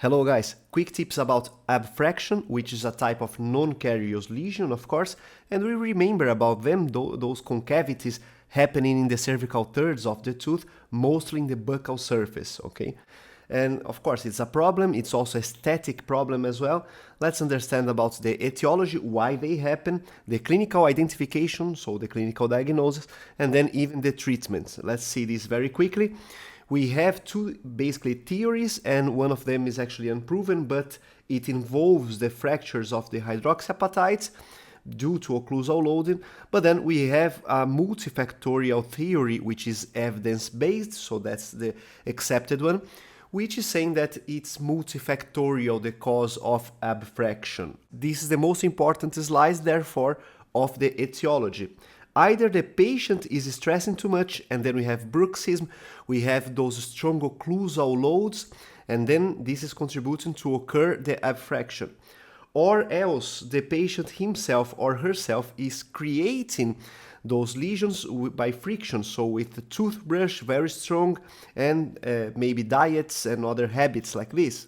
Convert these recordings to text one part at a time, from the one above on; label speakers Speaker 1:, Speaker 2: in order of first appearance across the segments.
Speaker 1: Hello guys, quick tips about abfraction, which is a type of non-carious lesion, of course, and we remember about them, those concavities happening in the cervical thirds of the tooth, mostly in the buccal surface, okay? And of course, it's a problem, it's also a aesthetic problem as well. Let's understand about the etiology, why they happen, the clinical identification, so the clinical diagnosis, and then even the treatment. Let's see this very quickly. We have two basically theories, and one of them is actually unproven, but it involves the fractures of the hydroxyapatites due to occlusal loading. But then we have a multifactorial theory, which is evidence-based, so that's the accepted one, which is saying that it's multifactorial, the cause of abfraction. This is the most important slide, therefore, of the etiology. Either the patient is stressing too much, and then we have bruxism, we have those strong occlusal loads, and then this is contributing to occur the abfraction. Or else the patient himself or herself is creating those lesions by friction, so with the toothbrush very strong, and maybe diets and other habits like this.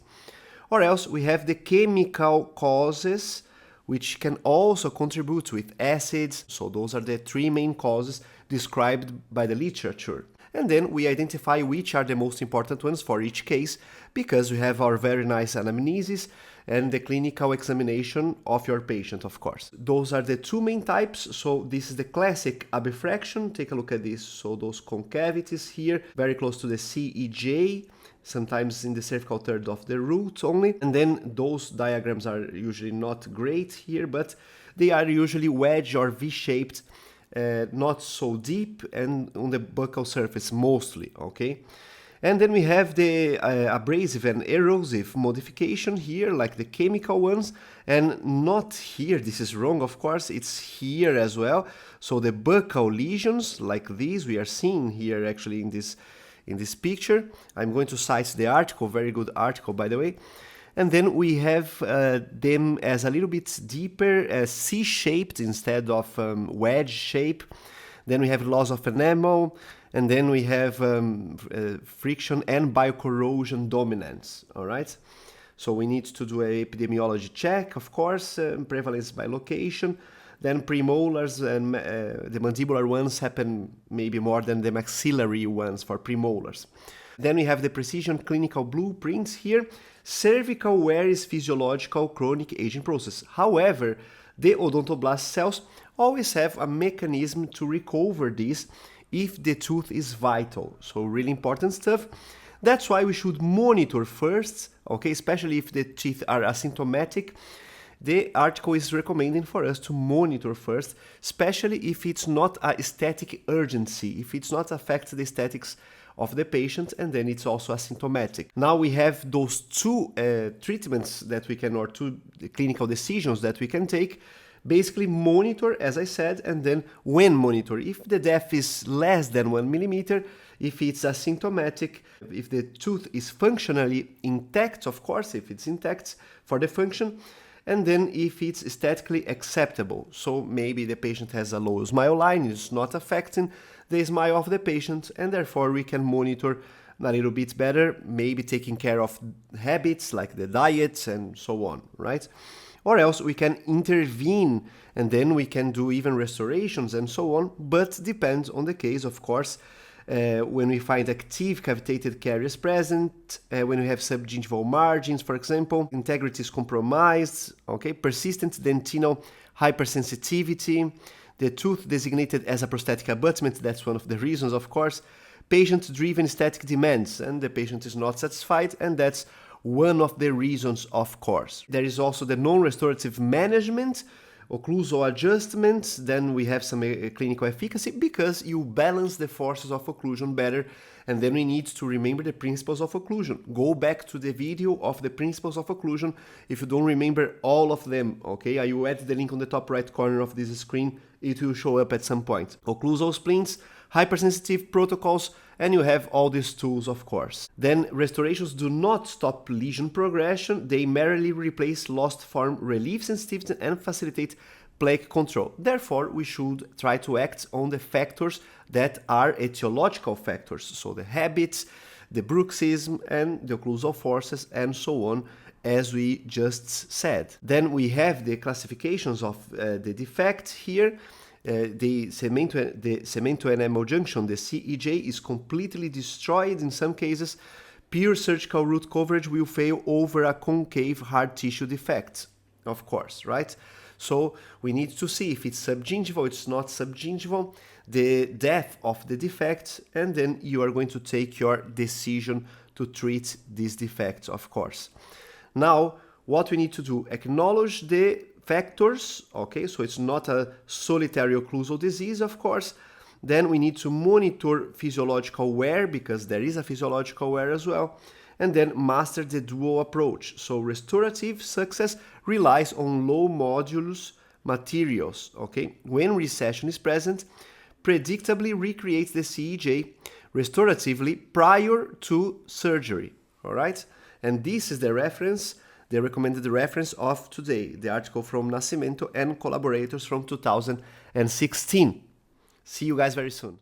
Speaker 1: Or else we have the chemical causes, which can also contribute with acids. So those are the three main causes described by the literature. And then we identify which are the most important ones for each case, because we have our very nice anamnesis and the clinical examination of your patient, of course. Those are the two main types. So this is the classic abfraction. Take a look at this. So those concavities here, very close to the CEJ, sometimes in the cervical third of the root only. And then those diagrams are usually not great here, but they are usually wedge or V-shaped, not so deep, and on the buccal surface mostly, okay? And then we have the abrasive and erosive modification here, like the chemical ones, and not here, this is wrong, of course, it's here as well. So the buccal lesions, like these, we are seeing here actually in this picture. I'm going to cite the article, very good article, by the way. And then we have them as a little bit deeper, C-shaped instead of wedge shape. Then we have loss of enamel, and then we have friction and biocorrosion dominance, all right? So we need to do an epidemiology check, of course, prevalence by location. Then premolars and the mandibular ones happen maybe more than the maxillary ones for premolars. Then we have the precision clinical blueprints here. Cervical wear is physiological chronic aging process. However, the odontoblast cells always have a mechanism to recover this if the tooth is vital. So really important stuff. That's why we should monitor first, okay, especially if the teeth are asymptomatic. The article is recommending for us to monitor first, especially if it's not a aesthetic urgency, if it's not affect the aesthetics of the patient, and then it's also asymptomatic. Now we have those two treatments that we can, or two clinical decisions that we can take. Basically monitor, as I said, and then when monitor, if the depth is less than 1 millimeter, if it's asymptomatic, if the tooth is functionally intact, of course, if it's intact for the function, and then if it's aesthetically acceptable. So maybe the patient has a low smile line, it's not affecting the smile of the patient, and therefore we can monitor a little bit better, maybe taking care of habits like the diet and so on, right? Or else we can intervene, and then we can do even restorations and so on, but depends on the case, of course. When we find active cavitated caries present, when we have subgingival margins, for example, integrity is compromised, okay, persistent dentinal hypersensitivity, the tooth designated as a prosthetic abutment, that's one of the reasons, of course, patient-driven aesthetic demands, and the patient is not satisfied, and that's one of the reasons, of course. There is also the non-restorative management, occlusal adjustments. Then we have some clinical efficacy because you balance the forces of occlusion better, and then we need to remember the principles of occlusion. Go back to the video of the principles of occlusion if you don't remember all of them, okay? I will add the link on the top right corner of this screen. It will show up at some point. Occlusal splints, hypersensitive protocols, and you have all these tools, of course. Then restorations do not stop lesion progression. They merely replace lost form relief sensitivity and facilitate plaque control. Therefore, we should try to act on the factors that are etiological factors. So the habits, the bruxism and the occlusal forces and so on, as we just said. Then we have the classifications of the defect here. The cemento enamel junction, the CEJ, is completely destroyed in some cases. Pure surgical root coverage will fail over a concave hard tissue defect, of course, right? So we need to see if it's subgingival, it's not subgingival, the depth of the defect, and then you are going to take your decision to treat these defects, of course. Now, what we need to do, acknowledge the factors, okay, so it's not a solitary occlusal disease, of course. Then we need to monitor physiological wear, because there is a physiological wear as well, and then master the dual approach. So restorative success relies on low modulus materials, okay? When recession is present, predictably recreate the CEJ restoratively prior to surgery, all right? And this is the reference, the recommended reference of today, the article from Nascimento and collaborators from 2016. See you guys very soon.